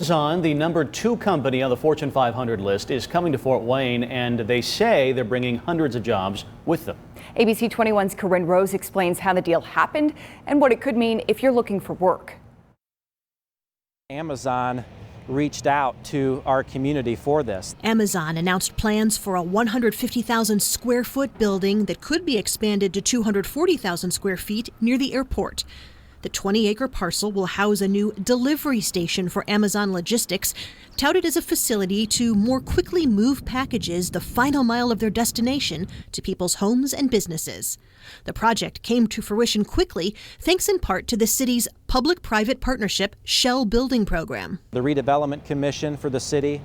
Amazon, the #2 company on the Fortune 500 list, is coming to Fort Wayne, and they say they're bringing hundreds of jobs with them. ABC 21's Corinne Rose explains how the deal happened and what it could mean if you're looking for work. Amazon reached out to our community for this. Amazon announced plans for a 150,000 square foot building that could be expanded to 240,000 square feet near the airport. The 20-acre parcel will house a new delivery station for Amazon Logistics, touted as a facility to more quickly move packages the final mile of their destination to people's homes and businesses. The project came to fruition quickly, thanks in part to the city's public-private partnership Shell Building Program. The Redevelopment Commission for the city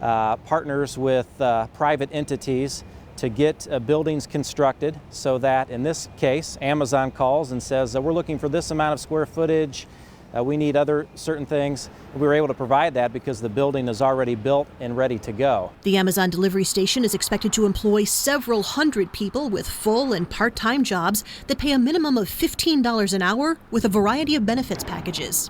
partners with private entities to get buildings constructed so that, in this case, Amazon calls and says, we're looking for this amount of square footage, we need other certain things. We were able to provide that because the building is already built and ready to go. The Amazon delivery station is expected to employ several hundred people with full and part-time jobs that pay a minimum of $15 an hour with a variety of benefits packages.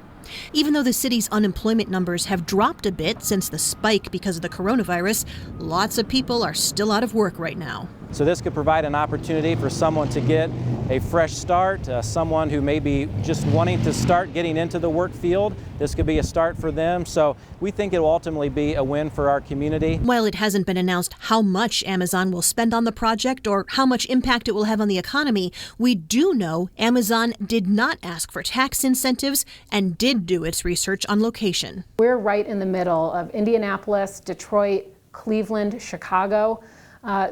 Even though the city's unemployment numbers have dropped a bit since the spike because of the coronavirus, lots of people are still out of work right now. So this could provide an opportunity for someone to get a fresh start, someone who may be just wanting to start getting into the work field. This could be a start for them. So we think it will ultimately be a win for our community. While it hasn't been announced how much Amazon will spend on the project or how much impact it will have on the economy, we do know Amazon did not ask for tax incentives and did do its research on location. We're right in the middle of Indianapolis, Detroit, Cleveland, Chicago.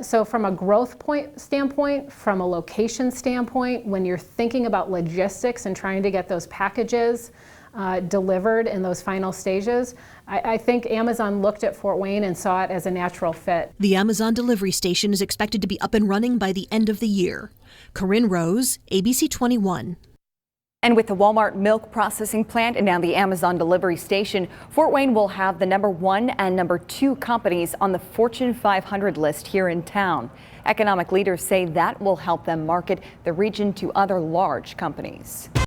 So from a growth standpoint, from a location standpoint, when you're thinking about logistics and trying to get those packages delivered in those final stages, I think Amazon looked at Fort Wayne and saw it as a natural fit. The Amazon delivery station is expected to be up and running by the end of the year. Corinne Rose, ABC 21. And with the Walmart milk processing plant and now the Amazon delivery station, Fort Wayne will have the #1 and #2 companies on the Fortune 500 list here in town. Economic leaders say that will help them market the region to other large companies.